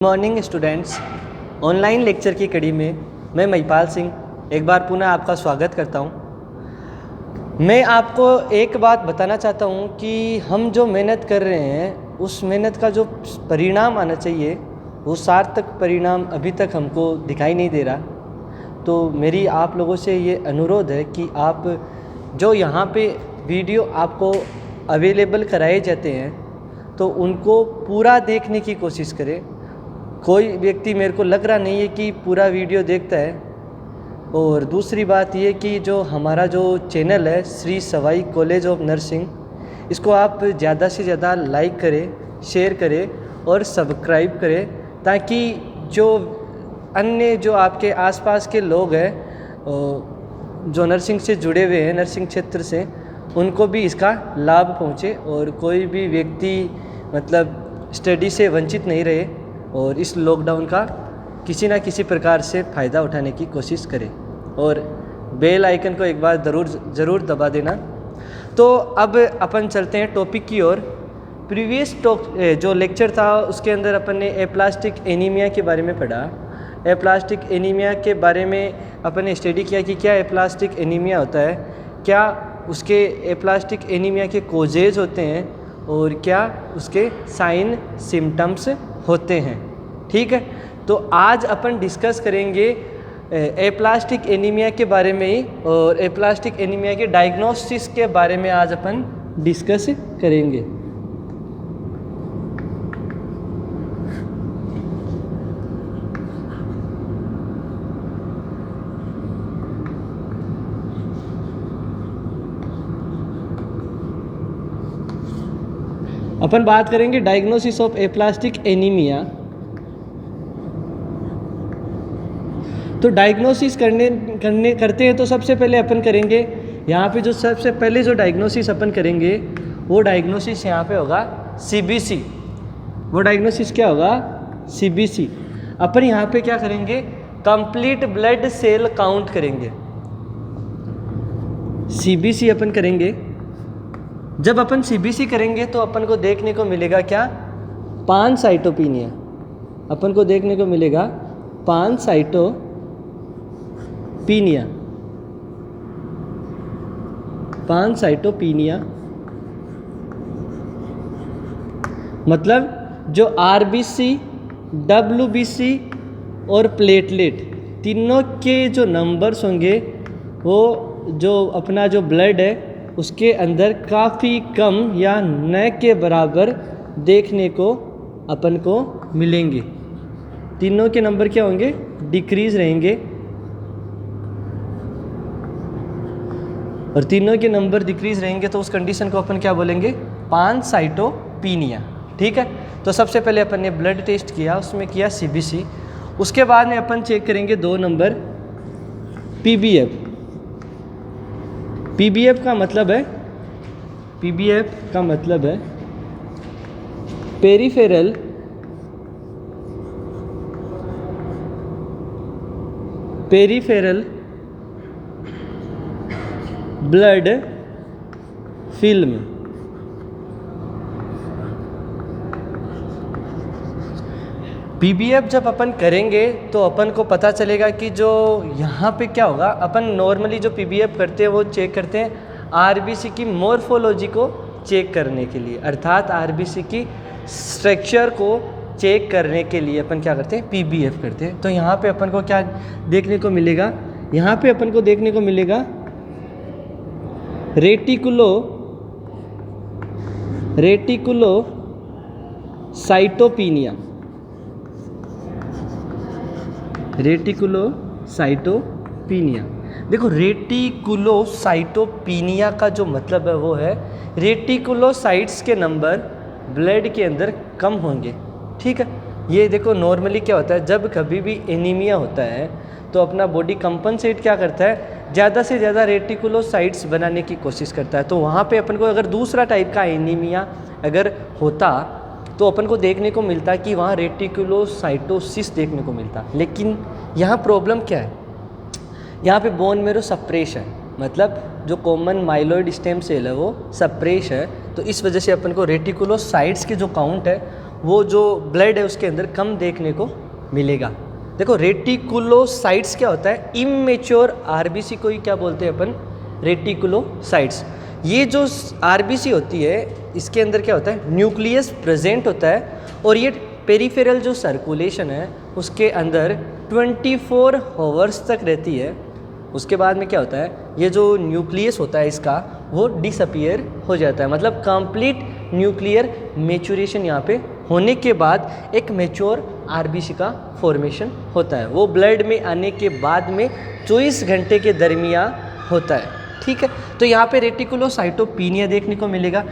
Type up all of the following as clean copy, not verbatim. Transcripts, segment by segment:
Morning students, online lecture की कड़ी में मैं महिपाल सिंह एक बार पुनः आपका स्वागत करता हूं। मैं आपको एक बात बताना चाहता हूं कि हम जो मेहनत कर रहे हैं उस मेहनत का जो परिणाम आना चाहिए वो सार्थक परिणाम अभी तक हमको दिखाई नहीं दे रहा। तो मेरी आप लोगों से ये अनुरोध है कि आप जो यहाँ पे वीडियो आपको अवेलेबल कराए जाते हैं तो उनको पूरा देखने की कोशिश करें। कोई व्यक्ति मेरे को लग रहा नहीं है कि पूरा वीडियो देखता है। और दूसरी बात ये कि जो हमारा जो चैनल है Shri Sawai college of nursing, इसको आप ज़्यादा से ज़्यादा लाइक करें, शेयर करें और सब्सक्राइब करें, ताकि जो अन्य जो आपके आसपास के लोग हैं जो नर्सिंग से जुड़े हुए हैं, नर्सिंग क्षेत्र से, उनको भी इसका लाभ पहुँचे और कोई भी व्यक्ति मतलब स्टडी से वंचित नहीं रहे और इस लॉकडाउन का किसी ना किसी प्रकार से फ़ायदा उठाने की कोशिश करें। और बेल आइकन को एक बार ज़रूर दबा देना। तो अब अपन चलते हैं टॉपिक की ओर। प्रीवियस जो लेक्चर था उसके अंदर अपन ने एप्लास्टिक एनीमिया के बारे में पढ़ा। एप्लास्टिक एनीमिया के बारे में अपन ने स्टडी किया कि क्या एप्लास्टिक एनीमिया होता है, क्या उसके एप्लास्टिक एनीमिया के कोजेज होते हैं और क्या उसके साइन सिम्टम्स होते हैं। ठीक है, तो आज अपन डिस्कस करेंगे एप्लास्टिक एनीमिया के बारे में ही, और एप्लास्टिक एनीमिया के डायग्नोसिस के बारे में आज अपन डिस्कस करेंगे। अपन बात करेंगे डायग्नोसिस ऑफ एप्लास्टिक एनीमिया। तो डायग्नोसिस करते हैं तो सबसे पहले अपन करेंगे यहाँ पे जो सबसे पहले जो डायग्नोसिस अपन करेंगे वो डायग्नोसिस यहाँ पे होगा सीबीसी। वो डायग्नोसिस क्या होगा? सीबीसी। अपन यहाँ पे क्या करेंगे? कंप्लीट ब्लड सेल काउंट करेंगे। सीबीसी अपन करेंगे। जब अपन सीबीसी करेंगे तो अपन को देखने को मिलेगा क्या? पानसाइटोपिनिया। अपन को देखने को मिलेगा पानसाइटोपिनिया। पानसाइटोपिनिया मतलब जो आरबीसी, डब्ल्यूबीसी और प्लेटलेट तीनों के जो नंबर्स होंगे वो जो अपना जो ब्लड है उसके अंदर काफ़ी कम या न के बराबर देखने को अपन को मिलेंगे। तीनों के नंबर क्या होंगे? डिक्रीज रहेंगे। और तीनों के नंबर डिक्रीज रहेंगे तो उस कंडीशन को अपन क्या बोलेंगे? पानसाइटोपिनिया। ठीक है, तो सबसे पहले अपन ने ब्लड टेस्ट किया, उसमें किया सीबीसी। उसके बाद में अपन चेक करेंगे 2 नंबर पीबीएफ। पीबीएफ का मतलब है पेरिफेरल ब्लड फिल्म। पीबीएफ जब अपन करेंगे तो अपन को पता चलेगा कि जो यहाँ पे क्या होगा, अपन नॉर्मली जो पीबीएफ करते हैं वो चेक करते हैं आरबीसी की मॉर्फोलॉजी को चेक करने के लिए, अर्थात आरबीसी की स्ट्रक्चर को चेक करने के लिए अपन क्या करते हैं? पीबीएफ करते हैं। तो यहाँ पे अपन को क्या देखने को मिलेगा? यहाँ पे अपन को देखने को मिलेगा रेटिकुलोसाइटोपिनिया। रेटिकुलोसाइटोपिनिया। देखो, रेटिकुलोसाइटोपिनिया का जो मतलब है वो है रेटिकुलोसाइट्स के नंबर ब्लड के अंदर कम होंगे। ठीक है, ये देखो नॉर्मली क्या होता है, जब कभी भी एनीमिया होता है तो अपना बॉडी कंपनसेट क्या करता है? ज़्यादा से ज़्यादा रेटिकुलोसाइट्स बनाने की कोशिश करता है। तो वहाँ पे अपन को अगर दूसरा टाइप का एनीमिया अगर होता तो अपन को देखने को मिलता कि वहाँ रेटिकुलोसाइटोसिस देखने को मिलता। लेकिन यहाँ प्रॉब्लम क्या है? यहाँ पे बोन मेरो सप्रेश है, मतलब जो कॉमन माइलॉइड स्टेम सेल है वो सप्रेश है। तो इस वजह से अपन को रेटिकुलोसाइट्स के जो काउंट है वो जो ब्लड है उसके अंदर कम देखने को मिलेगा। देखो रेटिकुलोसाइट्स क्या होता है, इमेच्योर आरबीसी को ही क्या बोलते हैं अपन, रेटिकुलोसाइट्स। ये जो आरबीसी होती है इसके अंदर क्या होता है, न्यूक्लियस प्रेजेंट होता है और ये पेरिफेरल जो सर्कुलेशन है उसके अंदर 24 आवर्स तक रहती है। उसके बाद में क्या होता है, ये जो न्यूक्लियस होता है इसका वो डिसअपीयर हो जाता है, मतलब कंप्लीट न्यूक्लियर मैच्योरेशन यहाँ पे होने के बाद एक मैच्योर आरबीसी का फॉर्मेशन होता है। वो ब्लड में आने के बाद में 24 घंटे के दरमियान होता है। ठीक है, तो यहाँ पे रेटिकुलोसाइटोपिनिया देखने को मिलेगा।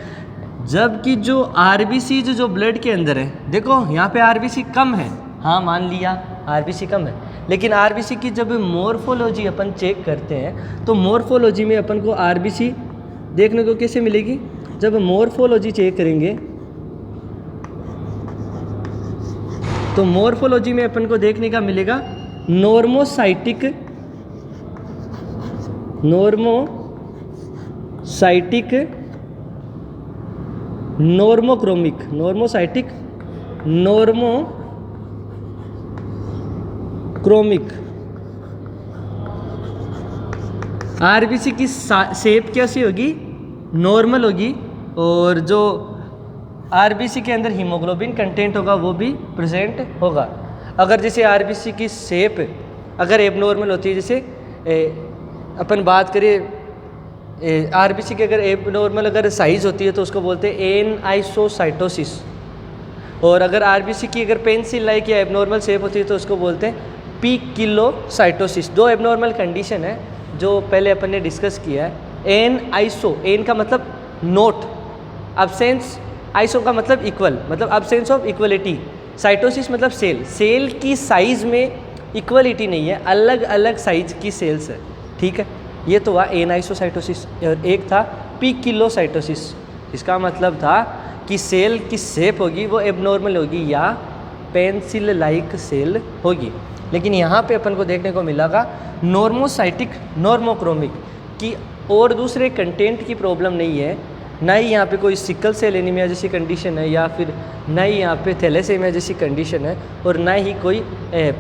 जबकि जो आरबीसी जो ब्लड के अंदर है, देखो यहाँ पे आरबीसी कम है, हाँ मान लिया आरबीसी कम है, लेकिन आरबीसी की जब मॉर्फोलॉजी अपन चेक करते हैं तो मॉर्फोलॉजी में अपन को आरबीसी देखने को कैसे मिलेगी, जब मॉर्फोलॉजी चेक करेंगे तो मॉर्फोलॉजी में अपन को देखने का मिलेगा normocytic normochromic, normocytic normochromic. RBC की शेप कैसी होगी, नॉर्मल होगी, और जो आरबीसी के अंदर हीमोग्लोबिन कंटेंट होगा वो भी प्रेजेंट होगा। अगर जैसे आरबीसी की शेप अगर एबनॉर्मल होती है, जैसे अपन बात करें आरबीसी की अगर एबनॉर्मल अगर साइज होती है तो उसको बोलते हैं एनआइसोसाइटोसिस, और अगर आरबीसी की अगर पेंसिल लाइक या एबनॉर्मल शेप होती है तो उसको बोलते हैं पिकिलोसाइटोसिस। दो एबनॉर्मल कंडीशन है जो पहले अपन ने डिस्कस किया है। एनआइसो, एन का मतलब नोट, अब्सेंस, आइसो का मतलब इक्वल, मतलब अब्सेंस ऑफ इक्वलिटी, साइटोसिस मतलब सेल, सेल की साइज में इक्वलिटी नहीं है, अलग अलग साइज की सेल्स है। ठीक है, ये तो हुआ एनाइसोसाइटोसिस। और एक था पिकिलोसाइटोसिस, इसका मतलब था कि सेल की शेप होगी वो एबनॉर्मल होगी या पेंसिल लाइक सेल होगी। लेकिन यहाँ पे अपन को देखने को मिलेगा नॉर्मोसाइटिक नॉर्मोक्रोमिक की और दूसरे कंटेंट की प्रॉब्लम नहीं है, ना ही यहाँ पे कोई सिकल सेल एनीमिया जैसी कंडीशन है, या फिर ना ही यहाँ पे थैलेसेमिया जैसी कंडीशन है, और ना ही कोई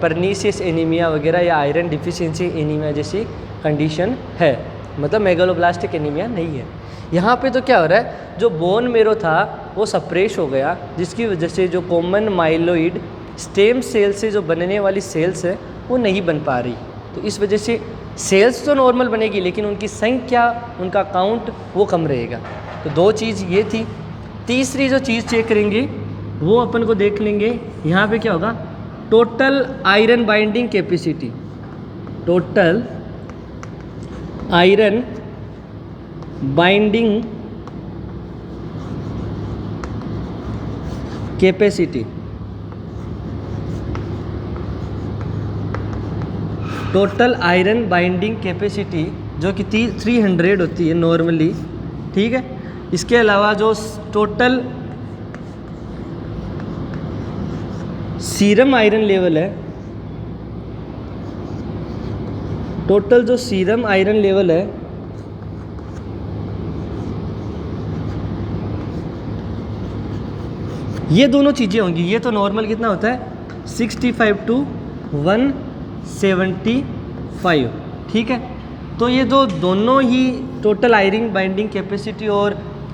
परनीसियस एनीमिया वगैरह या आयरन डिफिशिएंसी एनीमिया जैसी कंडीशन है, मतलब मेगालोब्लास्टिक एनीमिया नहीं है। यहाँ पे तो क्या हो रहा है, जो बोन मेरो था वो सप्रेस हो गया, जिसकी वजह से जो कॉमन माइलोइड स्टेम सेल से जो बनने वाली सेल्स है वो नहीं बन पा रही। तो इस वजह से सेल्स तो नॉर्मल बनेगी लेकिन उनकी संख्या, उनका काउंट वो कम रहेगा। तो दो चीज़ ये थी। तीसरी जो चीज़ चेक करेंगे वो अपन को देख लेंगे, यहाँ पे क्या होगा, total iron binding capacity, total iron binding capacity, total iron binding capacity जो कि 300 होती है नॉर्मली। ठीक है, इसके अलावा जो टोटल सीरम आयरन लेवल है, टोटल जो सीरम आयरन लेवल है ये दोनों चीज़ें होंगी। ये तो नॉर्मल कितना होता है 65 to 175। ठीक है, तो ये दोनों ही टोटल आयरन बाइंडिंग कैपेसिटी और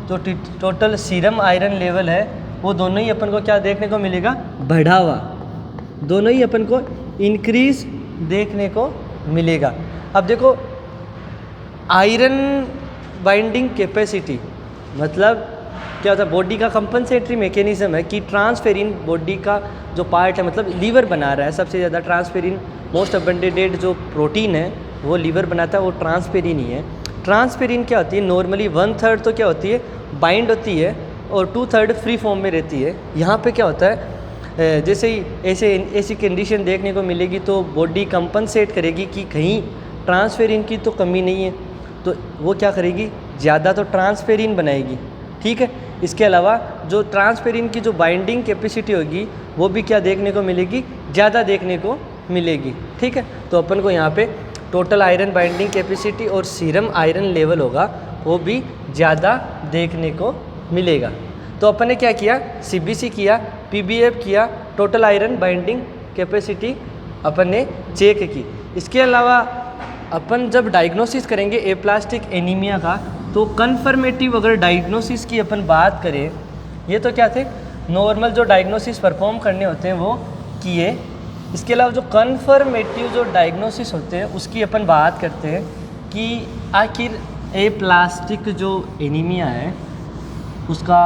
जो टोटल सीरम आयरन लेवल है वो दोनों ही अपन को क्या देखने को मिलेगा, बढ़ा हुआ, दोनों ही अपन को इंक्रीज देखने को मिलेगा। अब देखो आयरन बाइंडिंग कैपेसिटी मतलब क्या होता है, बॉडी का कंपनसेटरी मैकेनिज्म है कि ट्रांसफेरिन बॉडी का जो पार्ट है, मतलब लीवर बना रहा है सबसे ज़्यादा ट्रांसफेरिन, मोस्ट अबंडेंट जो प्रोटीन है वो लीवर बनाता है, वो ट्रांसफेरिन ही है। ट्रांसफेरिन क्या होती है, नॉर्मली 1/3 तो क्या होती है, बाइंड होती है और 2/3 फ्री फॉर्म में रहती है। यहाँ पे क्या होता है, जैसे ही ऐसी कंडीशन देखने को मिलेगी तो बॉडी कंपनसेट करेगी कि कहीं ट्रांसफेरिन की तो कमी नहीं है, तो वो क्या करेगी, ज़्यादा तो ट्रांसफेरिन बनाएगी। ठीक है, इसके अलावा जो ट्रांसफेरिन की जो बाइंडिंग कैपेसिटी होगी वो भी क्या देखने को मिलेगी, ज़्यादा देखने को मिलेगी। ठीक है, तो अपन को यहाँ पे टोटल आयरन बाइंडिंग कैपेसिटी और सीरम आयरन लेवल होगा वो भी ज़्यादा देखने को मिलेगा। तो अपन ने क्या किया, सीबीसी किया, पीबीएफ किया, टोटल आयरन बाइंडिंग कैपेसिटी अपन ने चेक की। इसके अलावा अपन जब डायग्नोसिस करेंगे एप्लास्टिक एनीमिया का, तो कन्फर्मेटिव अगर डायग्नोसिस की अपन बात करें, ये तो क्या थे नॉर्मल जो डायग्नोसिस परफॉर्म करने होते हैं वो किए। इसके अलावा जो कन्फर्मेटिव जो डायग्नोसिस होते हैं उसकी अपन बात करते हैं कि आखिर एप्लास्टिक जो एनीमिया है उसका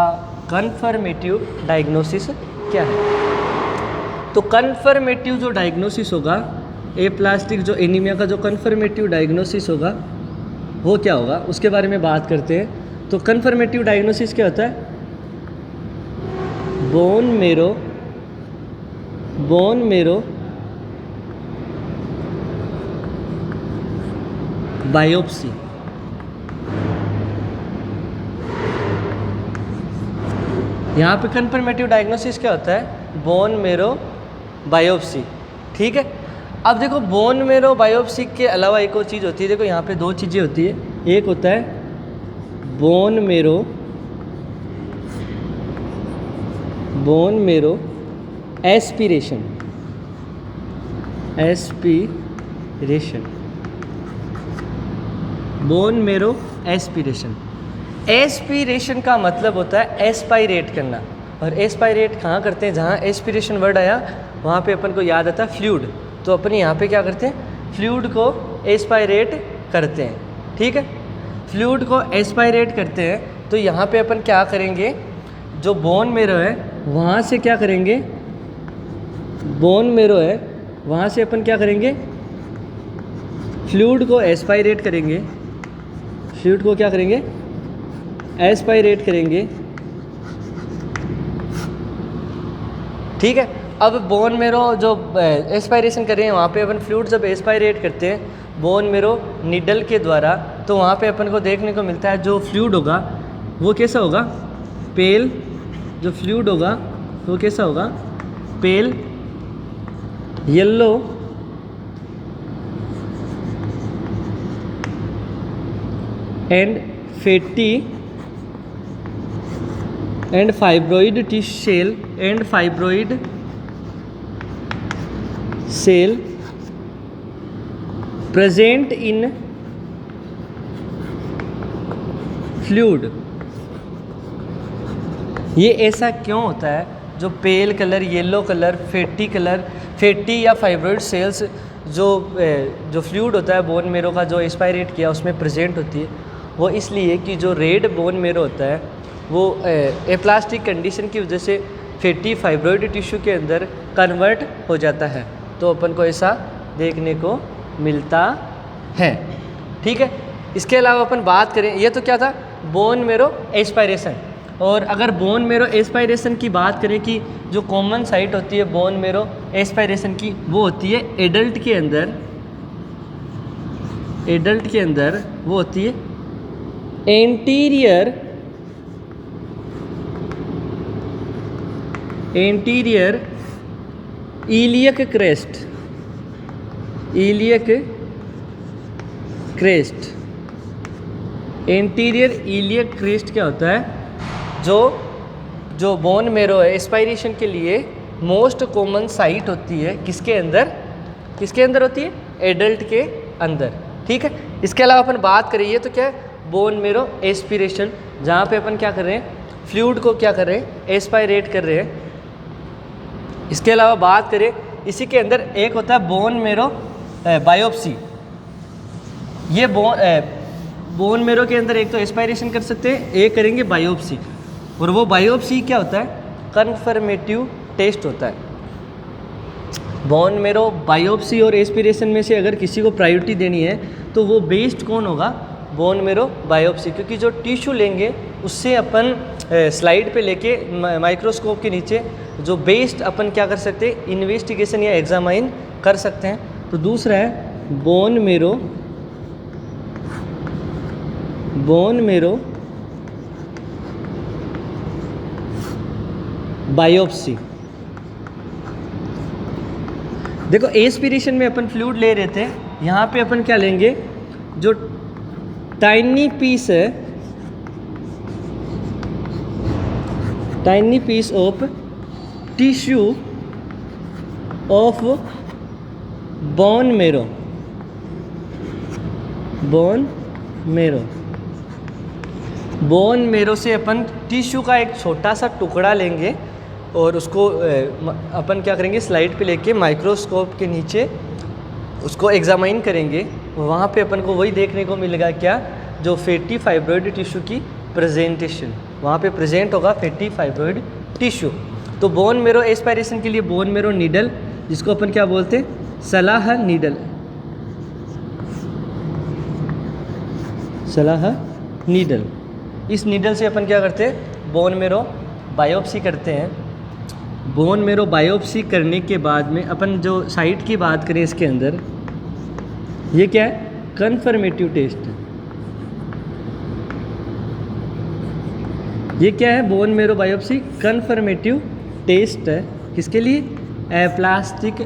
कन्फर्मेटिव डायग्नोसिस क्या है। तो कन्फर्मेटिव जो डायग्नोसिस होगा एप्लास्टिक जो एनीमिया का, जो कन्फर्मेटिव डायग्नोसिस होगा वो क्या होगा उसके बारे में बात करते हैं। तो कन्फर्मेटिव डायग्नोसिस क्या होता है, बोन मेरो बायोप्सी। यहाँ पे कन्फर्मेटिव डायग्नोसिस क्या होता है, बोन मेरो बायोप्सी। ठीक है। अब देखो बोन मेरो बायोप्सी के अलावा एक और चीज़ होती है। देखो यहाँ पे दो चीज़ें होती है, एक होता है bone marrow aspiration. Bone marrow aspiration का मतलब होता है एस्पायरेट करना। और एस्पायरेट कहाँ करते हैं, जहाँ एस्पिरेशन वर्ड आया वहाँ पे अपन को याद आता है फ्लूइड। तो अपन यहाँ पे क्या करते हैं, फ्लूइड को एस्पायरेट करते हैं। ठीक है, फ्लूइड को एस्पायरेट करते हैं। तो यहाँ पे अपन क्या करेंगे, जो बोन मेरो है वहाँ से क्या करेंगे, बोन मेरो है वहाँ से अपन क्या करेंगे, फ्लूइड को एस्पायरेट करेंगे। फ्लूइड को क्या करेंगे, एस्पायरेट करेंगे। ठीक है। अब बोन मेरो जो एस्पायरेशन कर रहे हैं वहाँ पे अपन फ्लूइड जब एस्पायरेट करते हैं बोन मेरो नीडल के द्वारा, तो वहाँ पे अपन को देखने को मिलता है जो फ्लूइड होगा वो कैसा होगा, पेल। जो फ्लूइड होगा वो कैसा होगा, pale yellow and fatty and fibroid tissue cell and fibroid cell present in fluid. ये ऐसा क्यों होता है, जो pale colour, yellow colour, fatty या फाइब्रोइड सेल्स जो फ्लूइड होता है बोन मेरो का जो एस्पायरेट किया उसमें प्रेजेंट होती है, वो इसलिए कि जो रेड बोन मेरो होता है वो एप्लास्टिक कंडीशन की वजह से फैटी फाइब्रोइड टिश्यू के अंदर कन्वर्ट हो जाता है। तो अपन को ऐसा देखने को मिलता है। ठीक है। इसके अलावा अपन बात करें, ये तो क्या था बोन मेरो एस्पायरेशन। और अगर बोन मेरो एस्पायरेशन की बात करें कि जो कॉमन साइट होती है बोन मेरो एस्पायरेशन की वो होती है एडल्ट के अंदर वो होती है anterior iliac crest. Anterior iliac crest क्या होता है, जो बोन मेरो है एस्पायरेशन के लिए मोस्ट कॉमन साइट होती है किसके अंदर होती है, एडल्ट के अंदर। ठीक है। इसके अलावा अपन बात करें, ये तो क्या है बोन मेरो एस्पिरेशन, जहाँ पे अपन क्या कर रहे हैं, फ्लूइड को क्या कर रहे हैं, एस्पायरेट कर रहे हैं। इसके अलावा बात करें, इसी के अंदर एक होता है बोन मेरो बायोप्सी। ये बोन मेरो के अंदर एक तो एस्पायरेशन कर सकते हैं, एक करेंगे बायोप्सी। और वो बायोप्सी क्या होता है, कन्फर्मेटिव टेस्ट होता है। बोन मेरो बायोप्सी और एस्पिरेशन में से अगर किसी को प्रायोरिटी देनी है तो वो बेस्ड कौन होगा, बोन मेरो बायोप्सी। क्योंकि जो टिश्यू लेंगे उससे अपन स्लाइड पे लेके माइक्रोस्कोप के नीचे जो बेस्ड अपन क्या कर सकते हैं, इन्वेस्टिगेशन या एग्जामाइन कर सकते हैं। तो दूसरा है बोन मेरो बायोप्सी। देखो एस्पिरेशन में अपन फ्लूइड ले रहे थे, यहाँ पे अपन क्या लेंगे, जो टाइनी पीस है, tiny piece of tissue of bone marrow, bone marrow, bone marrow से अपन टिश्यू का एक छोटा सा टुकड़ा लेंगे और उसको अपन क्या करेंगे, स्लाइड पे लेके माइक्रोस्कोप के नीचे उसको एग्जामाइन करेंगे। वहाँ पे अपन को वही देखने को मिलेगा, क्या, जो फैटी फाइब्रॉइड टिश्यू की प्रेजेंटेशन, वहाँ पे प्रेजेंट होगा फैटी फाइब्रॉइड टिश्यू। तो बोन मेरो एस्पायरेशन के लिए बोन मेरो नीडल, जिसको अपन क्या बोलते हैं, सलाह नीडल, सलाह नीडल। इस नीडल से अपन क्या करते हैं, बोन मेरो बायोप्सी करते हैं। बोन मेरो बायोप्सी करने के बाद में अपन जो साइट की बात करें, इसके अंदर ये क्या है, कन्फर्मेटिव टेस्ट। ये क्या है, bone marrow biopsy confirmative test है। किसके लिए, एप्लास्टिक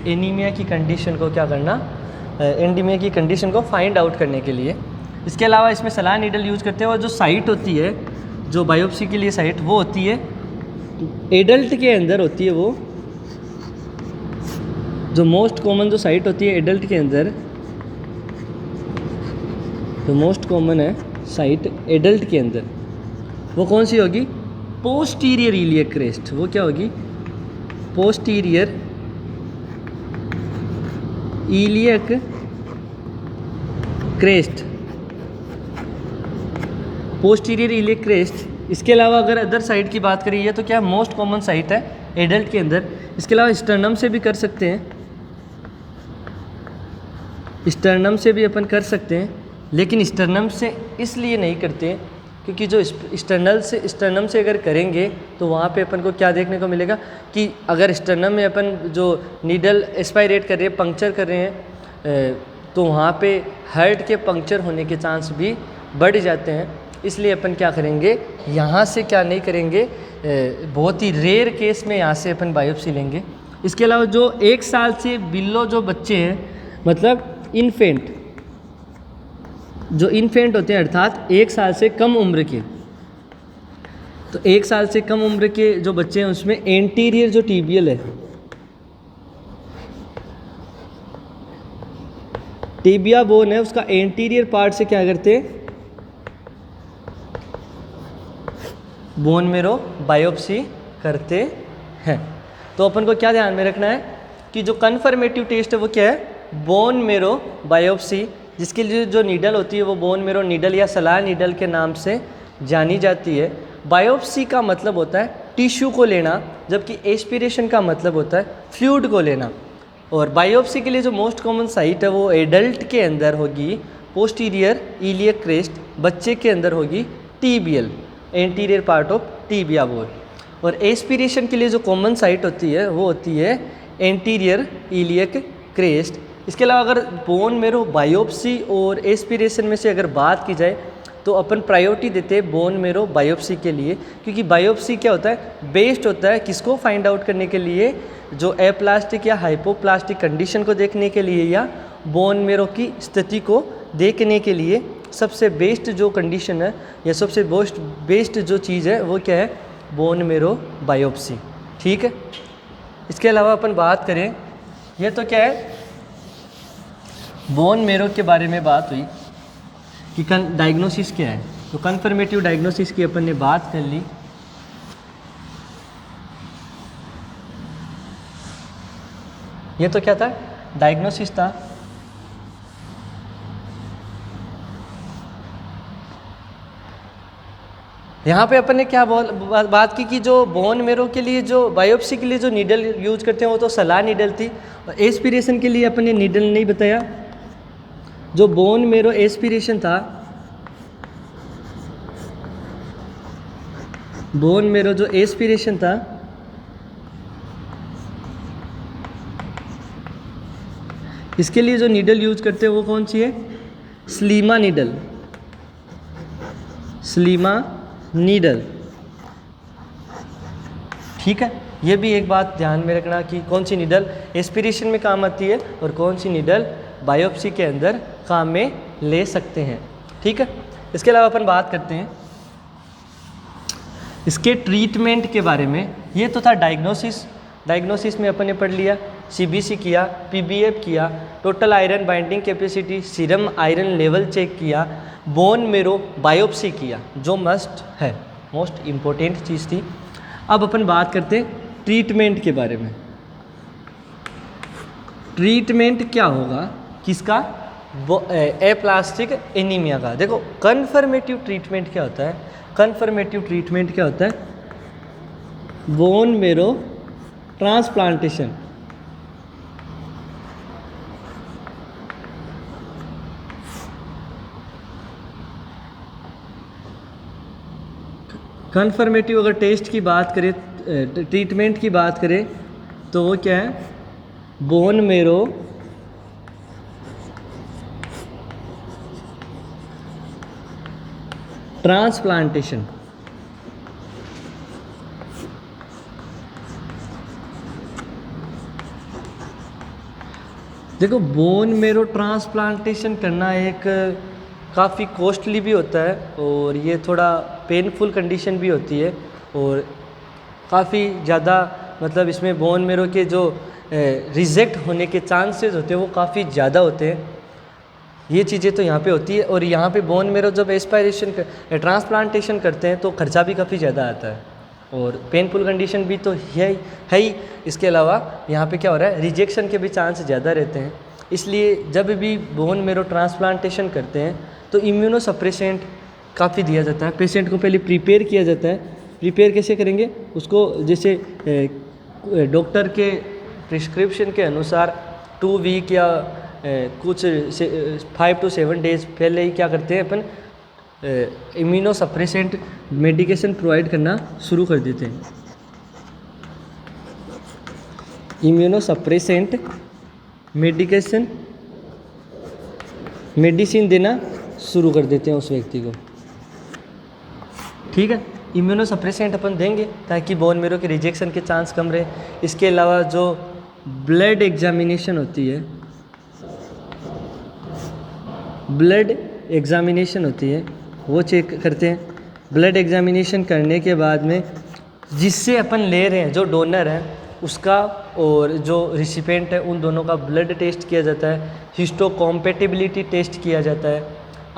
एनीमिया की कंडीशन को क्या करना, एनीमिया की कंडीशन को फाइंड आउट करने के लिए। इसके अलावा इसमें सलाह नीडल यूज़ करते हैं, और जो साइट होती है, जो बायोप्सी के लिए साइट, वो होती है एडल्ट के अंदर होती है। वो जो मोस्ट कॉमन जो साइट होती है एडल्ट के अंदर, जो मोस्ट कॉमन है साइट एडल्ट के अंदर, वो कौन सी होगी, पोस्टीरियर इलियक क्रेस्ट। वो क्या होगी, posterior iliac crest, posterior iliac crest. इसके अलावा अगर अदर साइट की बात करें, ये तो क्या मोस्ट कॉमन साइट है एडल्ट के अंदर। इसके अलावा स्टर्नम से भी कर सकते हैं, स्टर्नम से भी अपन कर सकते हैं, लेकिन स्टर्नम से इसलिए नहीं करते क्योंकि जो स्टर्नम से अगर करेंगे तो वहाँ पे अपन को क्या देखने को मिलेगा कि अगर स्टर्नम में अपन जो नीडल एस्पायरेट कर रहे हैं, पंक्चर कर रहे हैं, तो वहाँ पे हार्ट के पंक्चर होने के चांस भी बढ़ जाते हैं। इसलिए अपन क्या करेंगे, यहाँ से क्या नहीं करेंगे, बहुत ही रेयर केस में यहाँ से अपन बायोप्सी लेंगे। इसके अलावा जो 1 साल से बिलो जो बच्चे हैं, मतलब इन्फेंट, जो इन्फेंट होते हैं अर्थात 1 साल से कम उम्र के, तो 1 साल से कम उम्र के जो बच्चे हैं उसमें एंटीरियर जो टीबियल है, टिबिया बोन है, उसका एंटीरियर पार्ट से क्या करते हैं, बोन मेरो बायोप्सी करते हैं। तो अपन को क्या ध्यान में रखना है कि जो कन्फर्मेटिव टेस्ट है वो क्या है, बोन मेरो बायोप्सी, जिसके लिए जो नीडल होती है वो बोन मेरो नीडल या सलाह नीडल के नाम से जानी जाती है। बायोप्सी का मतलब होता है टिश्यू को लेना, जबकि एस्पिरेशन का मतलब होता है फ्लूइड को लेना। और बायोप्सी के लिए जो मोस्ट कॉमन साइट है वो एडल्ट के अंदर होगी पोस्टीरियर इलियक क्रेस्ट, बच्चे के अंदर होगी tibial, anterior part of tibia bone. और एस्पिरेशन के लिए जो कॉमन साइट होती है वो होती है एंटीरियर इलियक क्रेस्ट। इसके अलावा अगर बोन मेरो बायोप्सी और एस्पिरेशन में से अगर बात की जाए तो अपन प्रायोरिटी देते हैं बोन मेरो बायोप्सी के लिए, क्योंकि बायोप्सी क्या होता है, बेस्ड होता है किसको फाइंड आउट करने के लिए, जो एप्लास्टिक या हाइपोप्लास्टिक कंडीशन को देखने के लिए या बोन मेरो की स्थिति को देखने के लिए सबसे बेस्ट जो कंडीशन है या सबसे बेस्ट जो चीज़ है वो क्या है, बोन मेरो बायोप्सी। ठीक है। इसके अलावा अपन बात करें, ये तो क्या है, बोन मेरो के बारे में बात हुई कि डायग्नोसिस क्या है। तो कन्फर्मेटिव डायग्नोसिस की अपन ने बात कर ली। ये तो क्या था, डायग्नोसिस था। यहाँ पे अपन ने क्या बात की कि जो बोन मेरो के लिए जो बायोप्सी के लिए जो नीडल यूज करते हैं वो तो सलाह नीडल थी। और एस्पिरेशन के लिए अपन ने नीडल नहीं बताया। जो बोन मेरो एस्पिरेशन था, बोन मेरो जो एस्पिरेशन था, इसके लिए जो नीडल यूज करते हैं वो कौन सी है, स्लीमा नीडल, स्लीमा नीडल। ठीक है। ये भी एक बात ध्यान में रखना कि कौन सी नीडल एस्पिरेशन में काम आती है और कौन सी नीडल बायोप्सी के अंदर काम में ले सकते हैं। ठीक है। इसके अलावा अपन बात करते हैं इसके ट्रीटमेंट के बारे में, ये तो था डायग्नोसिस। डायग्नोसिस में अपन ने पढ़ लिया, सीबीसी किया, पीबीएफ किया, total iron binding capacity, serum iron level check किया, बोन मेरो बायोप्सी किया, जो मस्ट है, मोस्ट इम्पोर्टेंट चीज़ थी। अब अपन बात करते हैं ट्रीटमेंट के बारे में। ट्रीटमेंट क्या होगा किसका? वो एप्लास्टिक एनीमिया का। देखो कन्फर्मेटिव ट्रीटमेंट क्या होता है? कन्फर्मेटिव ट्रीटमेंट क्या होता है? Bone marrow transplantation. कन्फर्मेटिव अगर टेस्ट की बात करें, ट्रीटमेंट की बात करें तो वो क्या है? Bone marrow transplantation. देखो बोन मेरो ट्रांसप्लांटेशन करना एक काफ़ी कॉस्टली भी होता है और ये थोड़ा पेनफुल कंडीशन भी होती है और काफ़ी ज़्यादा मतलब इसमें बोन मेरो के जो रिजेक्ट होने के चांसेस होते हैं वो काफ़ी ज़्यादा होते हैं। ये चीज़ें तो यहाँ पे होती है और यहाँ पे बोन मेरो जब एस्पायरेशन ट्रांसप्लांटेशन करते हैं तो खर्चा भी काफ़ी ज़्यादा आता है और पेनफुल कंडीशन भी तो है ही। इसके अलावा यहाँ पे क्या हो रहा है? रिजेक्शन के भी चांस ज़्यादा रहते हैं। इसलिए जब भी बोन मेरो ट्रांसप्लांटेशन करते हैं तो इम्यूनो सप्रेसेंट काफ़ी दिया जाता है। पेशेंट को पहले प्रिपेयर किया जाता है। प्रिपेयर कैसे करेंगे? उसको जैसे डॉक्टर के प्रिस्क्रिप्शन के अनुसार 2 वीक या कुछ 5 to 7 डेज़ पहले ही क्या करते हैं अपन? इम्यूनो सप्रेसेंट मेडिकेशन प्रोवाइड करना शुरू कर देते हैं। इम्यूनो सप्रेसेंट मेडिसिन देना शुरू कर देते हैं उस व्यक्ति को। ठीक है, इम्यूनो सप्रेसेंट अपन देंगे ताकि बोन मेरो के रिजेक्शन के चांस कम रहे। इसके अलावा जो ब्लड एग्जामिनेशन होती है, ब्लड एग्जामिनेशन होती है वो चेक करते हैं। ब्लड एग्जामिनेशन करने के बाद में जिससे अपन ले रहे हैं, जो डोनर है उसका और जो रिसिपेंट है, उन दोनों का ब्लड टेस्ट किया जाता है, हिस्टोकॉम्पेटिबिलिटी टेस्ट किया जाता है,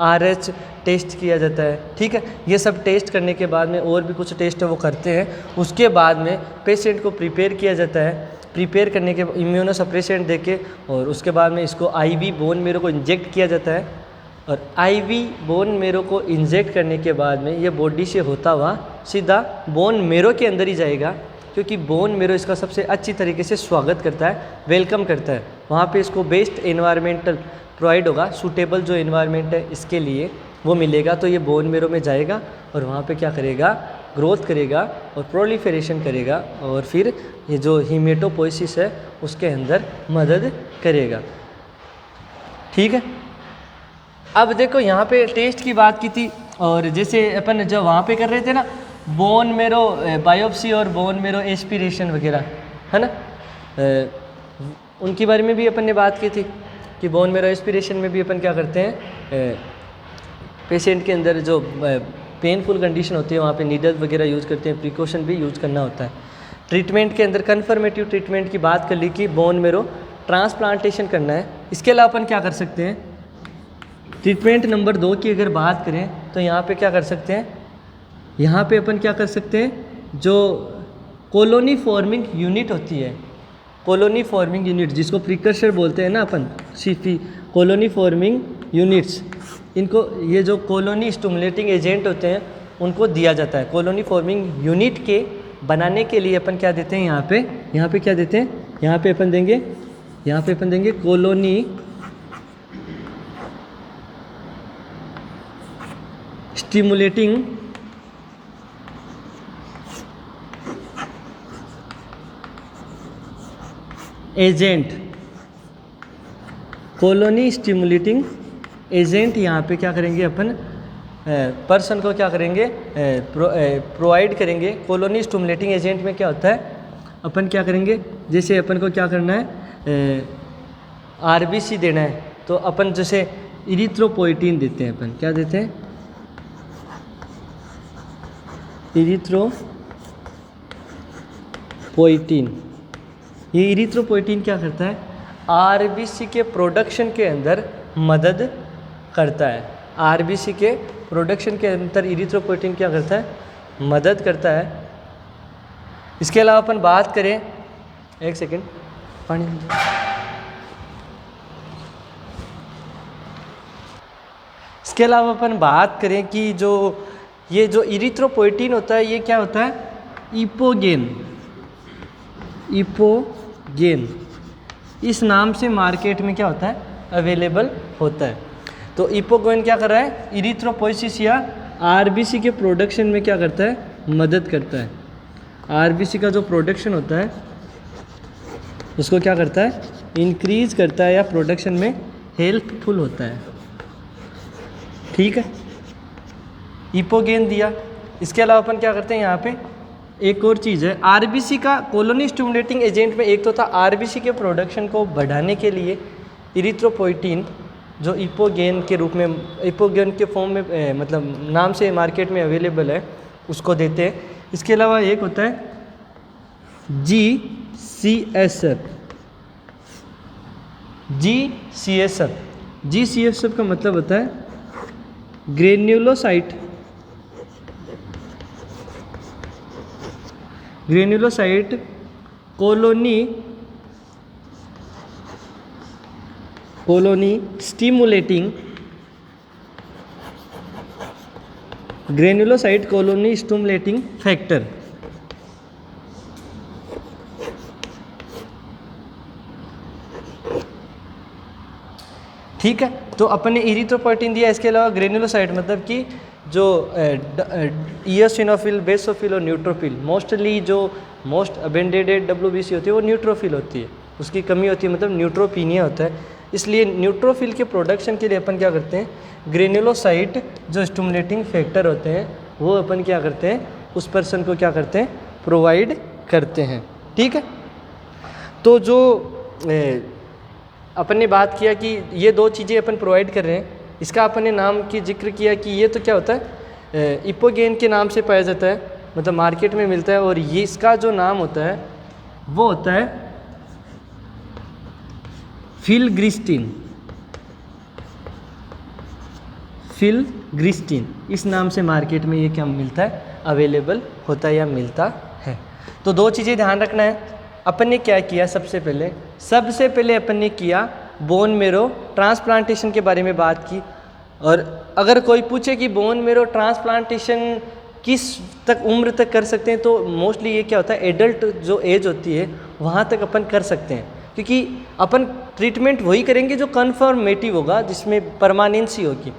RH टेस्ट किया जाता है। ठीक है, ये सब टेस्ट करने के बाद में और भी कुछ टेस्ट है वो करते हैं। उसके बाद में पेशेंट को प्रिपेयर किया जाता है। प्रिपेयर करने के इम्यूनो सप्रेसेंट देके और उसके बाद में इसको IV बोन मेरो को इंजेक्ट किया जाता है और IV बोन मेरो को इंजेक्ट करने के बाद में ये बॉडी से होता हुआ सीधा बोन मेरो के अंदर ही जाएगा, क्योंकि बोन मेरो इसका सबसे अच्छी तरीके से स्वागत करता है, वेलकम करता है। वहाँ पे इसको बेस्ट एनवायरमेंटल प्रोवाइड होगा, सूटेबल जो एनवायरनमेंट है इसके लिए वो मिलेगा। तो ये बोन मेरो में जाएगा और वहाँ पे क्या करेगा? ग्रोथ करेगा और प्रोलिफरेशन करेगा और फिर ये जो हीमेटोपोइसिस है उसके अंदर मदद करेगा। ठीक है, अब देखो यहाँ पे टेस्ट की बात की थी और जैसे अपन जो वहाँ पे कर रहे थे ना, बोन मेरो बायोप्सी और बोन मेरो एस्पिरेशन वगैरह, है ना, उनके बारे में भी अपन ने बात की थी कि बोन मेरो एस्पिरेशन में भी अपन क्या करते हैं? पेशेंट के अंदर जो पेनफुल कंडीशन होती है वहाँ पे नीडल वगैरह यूज़ करते हैं, प्रिकॉशन भी यूज़ करना होता है। ट्रीटमेंट के अंदर कन्फर्मेटिव ट्रीटमेंट की बात कर ली कि बोन मेरो ट्रांसप्लांटेशन करना है। इसके अलावा अपन क्या कर सकते हैं? ट्रीटमेंट नंबर 2 की अगर बात करें तो यहाँ पे क्या कर सकते हैं? यहाँ पे अपन क्या कर सकते हैं? जो कॉलोनी फॉर्मिंग यूनिट होती है, कॉलोनी फॉर्मिंग यूनिट जिसको प्रिकर्सर बोलते हैं ना अपन, सीफी कॉलोनी फॉर्मिंग यूनिट्स, इनको ये जो कॉलोनी स्टिमुलेटिंग एजेंट होते हैं उनको दिया जाता है। कॉलोनी फॉर्मिंग यूनिट के बनाने के लिए अपन क्या देते हैं? यहाँ पे क्या देते हैं? यहाँ पे अपन देंगे colony stimulating agent, colony stimulating agent. यहाँ पे क्या करेंगे अपन? पर्सन को क्या करेंगे? प्रोवाइड करेंगे। कॉलोनी स्टिमुलेटिंग एजेंट में क्या होता है? अपन क्या करेंगे? जैसे अपन को क्या करना है? RBC देना है तो अपन जैसे इरिथ्रोपोइटीन देते हैं। अपन क्या देते हैं? इरिथ्रोपोइटीन। ये इरिथ्रोपोइटीन क्या करता है? आरबीसी के प्रोडक्शन के अंदर मदद करता है। आरबीसी के प्रोडक्शन के अंदर इरिथ्रोपोइटीन क्या करता है? मदद करता है। इसके अलावा अपन बात करें, एक सेकेंड पानी। इसके अलावा अपन बात करें कि ये जो इरिथ्रोपोइटीन होता है ये क्या होता है? इपोगेन। इपोगेन इस नाम से मार्केट में क्या होता है? अवेलेबल होता है। तो इपोगेन क्या कर रहा है? इरिथ्रोपोइसिस या आरबीसी के प्रोडक्शन में क्या करता है? मदद करता है। आरबीसी का जो प्रोडक्शन होता है उसको क्या करता है? इंक्रीज करता है या प्रोडक्शन में हेल्पफुल होता है। ठीक है, इपोगेन दिया। इसके अलावा अपन क्या करते हैं यहाँ पे? एक और चीज़ है, आरबीसी का कॉलोनी स्टिमुलेटिंग एजेंट में एक तो था आरबीसी के प्रोडक्शन को बढ़ाने के लिए इरिथ्रोपोइटीन, जो इपोगेन के रूप में, इपोगेन के फॉर्म में मतलब नाम से मार्केट में अवेलेबल है, उसको देते हैं। इसके अलावा एक होता है GCSF। GCSF का मतलब होता है granulocyte colony stimulating granulocyte colony stimulating factor. ठीक है, तो अपन ने इरिथ्रोपोइटीन दिया। इसके अलावा ग्रेन्युलोसाइट मतलब कि जो इयोसिनोफिल, बेसोफिल और न्यूट्रोफिल, मोस्टली जो मोस्ट अबेंडेड WBC होती है वो न्यूट्रोफिल होती है, उसकी कमी होती है, मतलब न्यूट्रोपीनिया होता है। इसलिए न्यूट्रोफिल के प्रोडक्शन के लिए अपन क्या करते हैं? ग्रेन्युलोसाइट जो स्टिमुलेटिंग फैक्टर होते हैं वो अपन क्या करते हैं? उस पर्सन को क्या करते हैं? प्रोवाइड करते हैं। ठीक है, तो जो अपन ने बात किया कि ये दो चीज़ें अपन प्रोवाइड कर रहे हैं, इसका अपन ने नाम की जिक्र किया कि ये तो क्या होता है? इपोगेन के नाम से पाया जाता है, मतलब मार्केट में मिलता है। और ये इसका जो नाम होता है वो होता है फिलग्रिस्टिन। इस नाम से मार्केट में ये क्या मिलता है? अवेलेबल होता है या मिलता है। तो दो चीज़ें ध्यान रखना है। अपन ने क्या किया? सबसे पहले अपन ने किया बोन मेरो ट्रांसप्लांटेशन के बारे में बात की। और अगर कोई पूछे कि बोन मेरो ट्रांसप्लांटेशन किस तक उम्र तक कर सकते हैं, तो मोस्टली ये क्या होता है? एडल्ट जो एज होती है वहाँ तक अपन कर सकते हैं, क्योंकि अपन ट्रीटमेंट वही करेंगे जो कन्फर्मेटिव होगा, जिसमें परमानेंसी होगी।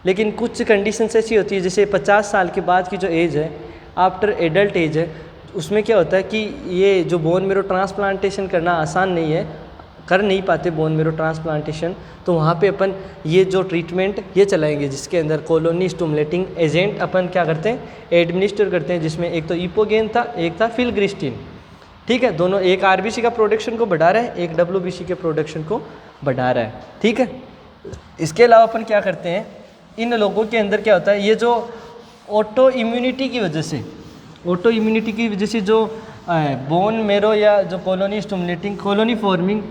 लेकिन कुछ कंडीशंस ऐसी होती है, जैसे 50 साल के बाद की जो एज है, आफ्टर एडल्ट एज है, उसमें क्या होता है कि ये जो बोन मेरो ट्रांसप्लांटेशन करना आसान नहीं है, कर नहीं पाते बोन मेरो ट्रांसप्लांटेशन। तो वहाँ पे अपन ये जो ट्रीटमेंट ये चलाएंगे, जिसके अंदर कॉलोनी स्टिमुलेटिंग एजेंट अपन क्या करते हैं? एडमिनिस्टर करते हैं, जिसमें एक तो इपोगेन था, एक था फिलग्रिस्टिन। ठीक है, दोनों एक आरबीसी का प्रोडक्शन को बढ़ा रहा है, एक WBC के प्रोडक्शन को बढ़ा रहा है। ठीक है, इसके अलावा अपन क्या करते हैं? इन लोगों के अंदर क्या होता है? ये जो ऑटो इम्यूनिटी की वजह से जो बोन मेरो या जो कॉलोनी स्टिमुलेटिंग कॉलोनी फॉर्मिंग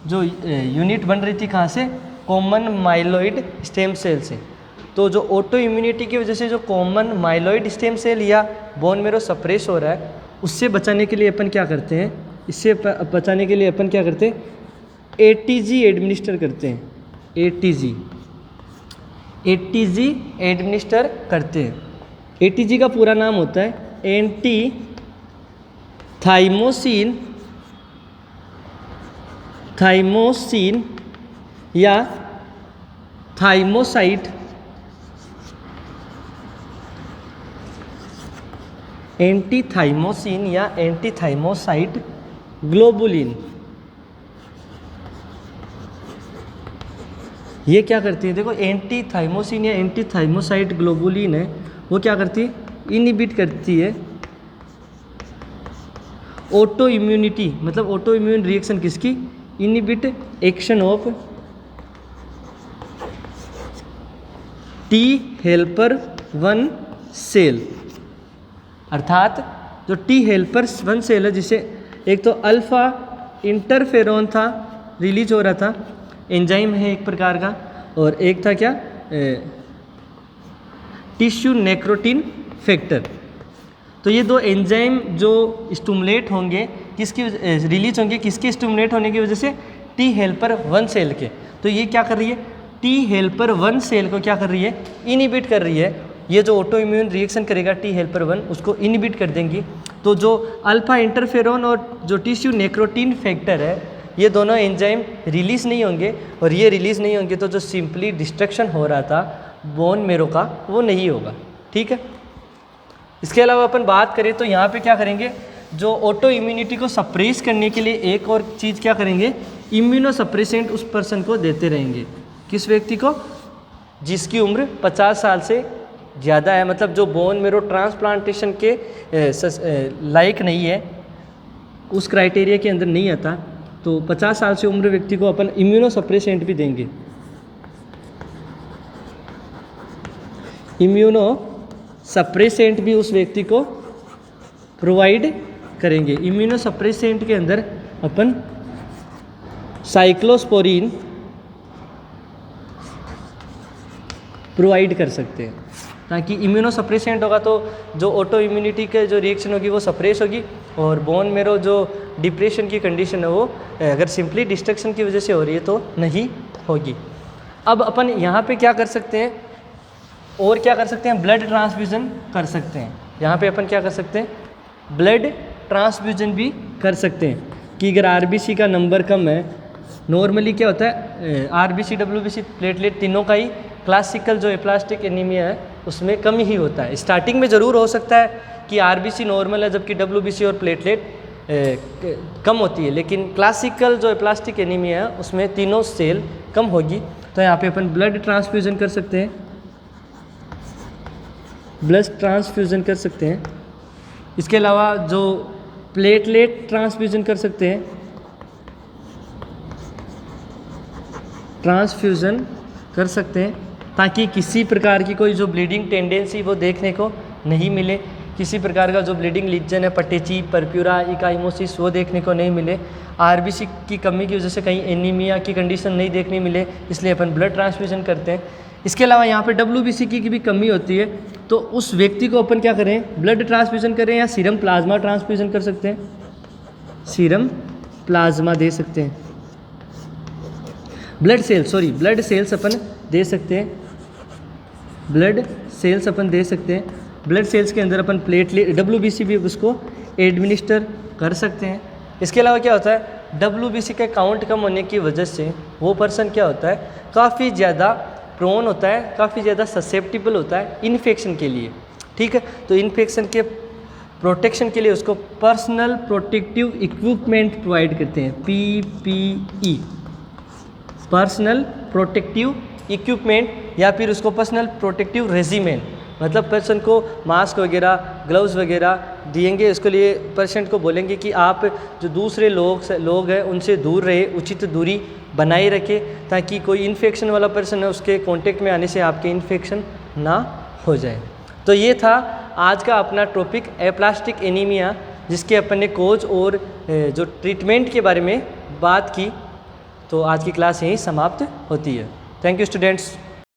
जो यूनिट बन रही थी, कहाँ से? कॉमन माइलॉइड स्टेम सेल से। तो जो ऑटो इम्यूनिटी की वजह से जो कॉमन माइलॉइड स्टेम सेल या बोन मेरो सप्रेस हो रहा है, उससे बचाने के लिए अपन क्या करते हैं? इससे बचाने के लिए अपन क्या करते हैं? ATG एडमिनिस्टर करते हैं। ATG एडमिनिस्टर करते हैं। ATG का पूरा नाम होता है एंटी थाइमोसिन या थाइमोसाइट एंटीथाइमोसाइट ग्लोबुलिन। ये क्या करती है? देखो, एंटीथाइमोसिन या एंटीथाइमोसाइट ग्लोबुलिन है, वो क्या करती है? इनहिबिट करती है ऑटो इम्यूनिटी, मतलब ऑटो इम्यून रिएक्शन किसकी? Inhibit action of T helper 1 सेल। अर्थात जो टी हेल्पर 1 सेल है, जिसे एक तो अल्फ़ा इंटरफेरोन था रिलीज हो रहा था, एंजाइम है एक प्रकार का, और एक था क्या, टिश्यू नेक्रोटिन फैक्टर। तो ये 2 एंजाइम जो स्टिमुलेट होंगे किसकी रिलीज होंगे, किसके स्टिमुलेट होने की वजह से, टी हेल्पर 1 सेल के। तो ये क्या कर रही है, टी हेल्पर 1 सेल को क्या कर रही है, इनिबिट कर रही है। ये जो ऑटो इम्यून रिएक्शन करेगा टी हेल्पर 1 उसको इनिबिट कर देंगी। तो जो अल्फा इंटरफेरोन और जो टिश्यू नेक्रोटिन फैक्टर है, ये दोनों एंजाइम रिलीज़ नहीं होंगे, और ये रिलीज़ नहीं होंगे तो जो सिंपली डिस्ट्रक्शन हो रहा था बोन मेरो का वो नहीं होगा। ठीक है। इसके अलावा अपन बात करें तो यहाँ पे क्या करेंगे, जो ऑटो इम्यूनिटी को सप्रेस करने के लिए एक और चीज़ क्या करेंगे, इम्यूनो सप्रेसेंट उस पर्सन को देते रहेंगे। किस व्यक्ति को, जिसकी उम्र 50 साल से ज़्यादा है, मतलब जो बोन मेरो ट्रांसप्लांटेशन के लायक नहीं है, उस क्राइटेरिया के अंदर नहीं आता, तो 50 साल से उम्र व्यक्ति को अपन इम्यूनो सप्रेसेंट भी देंगे। इम्यूनो सप्रेसेंट भी उस व्यक्ति को प्रोवाइड करेंगे। इम्यूनो सप्रेसेंट के अंदर अपन साइक्लोस्पोरिन प्रोवाइड कर सकते हैं, ताकि इम्यूनो सप्रेसेंट होगा तो जो ऑटो इम्यूनिटी के जो रिएक्शन होगी वो सप्रेस होगी, और बोन मेरो जो डिप्रेशन की कंडीशन है वो अगर सिंपली डिस्ट्रक्शन की वजह से हो रही है तो नहीं होगी। अब अपन यहाँ पे क्या कर सकते हैं, और क्या कर सकते हैं, ब्लड ट्रांसफ्यूज़न कर सकते हैं। यहाँ पे अपन क्या कर सकते हैं, ब्लड ट्रांसफ्यूज़न भी कर सकते हैं कि अगर आरबीसी का नंबर कम है, नॉर्मली क्या होता है, आरबीसी डब्ल्यूबीसी प्लेटलेट तीनों का ही क्लासिकल जो एप्लास्टिक एनीमिया है उसमें कम ही होता है। स्टार्टिंग में ज़रूर हो सकता है कि आरबीसी नॉर्मल है जबकि डब्ल्यूबीसी और प्लेटलेट कम होती है, लेकिन क्लासिकल जो एप्लास्टिक एनीमिया है उसमें तीनों सेल कम होगी। तो यहाँ पे अपन ब्लड ट्रांसफ्यूज़न कर सकते हैं, ब्लड ट्रांसफ्यूज़न कर सकते हैं। इसके अलावा जो प्लेटलेट ट्रांसफ्यूज़न कर सकते हैं, ट्रांसफ्यूज़न कर सकते हैं, ताकि किसी प्रकार की कोई जो ब्लीडिंग टेंडेंसी वो देखने को नहीं मिले, किसी प्रकार का जो ब्लीडिंग लीजन है, पटेची, परप्यूरा, इकाइमोसिस वो देखने को नहीं मिले, आरबीसी की कमी की वजह से कहीं एनीमिया की कंडीशन नहीं देखने मिले, इसलिए अपन ब्लड ट्रांसफ्यूज़न करते हैं। इसके अलावा यहाँ पे डब्ल्यूबीसी की भी कमी होती है, तो उस व्यक्ति को अपन क्या करें, ब्लड ट्रांसफ्यूज़न करें या सीरम प्लाज्मा ट्रांसफ्यूज़न कर सकते हैं, सीरम प्लाज्मा दे सकते हैं, ब्लड सेल्स अपन दे सकते हैं, ब्लड सेल्स अपन दे सकते हैं। ब्लड सेल्स के अंदर अपन प्लेटलेट डब्ल्यूबीसी भी उसको एडमिनिस्टर कर सकते हैं। इसके अलावा क्या होता है, डब्ल्यूबीसी का काउंट कम होने की वजह से वो पर्सन क्या होता है, काफ़ी ज़्यादा प्रोन होता है, काफ़ी ज़्यादा ससेप्टिबल होता है इन्फेक्शन के लिए। ठीक है, तो इन्फेक्शन के प्रोटेक्शन के लिए उसको पर्सनल प्रोटेक्टिव इक्विपमेंट प्रोवाइड करते हैं, PPE, पर्सनल प्रोटेक्टिव इक्विपमेंट, या फिर उसको पर्सनल प्रोटेक्टिव रेजिमेन, मतलब पर्सन को मास्क वगैरह, ग्लव्स वगैरह दिएंगे। उसके लिए पेशेंट को बोलेंगे कि आप जो दूसरे लोग हैं उनसे दूर रहे, उचित दूरी बनाए रखें, ताकि कोई इन्फेक्शन वाला पर्सन है उसके कांटेक्ट में आने से आपके इन्फेक्शन ना हो जाए। तो ये था आज का अपना टॉपिक एप्लास्टिक एनीमिया, जिसके अपन ने कोज और जो ट्रीटमेंट के बारे में बात की। तो आज की क्लास यहीं समाप्त होती है। Thank you students.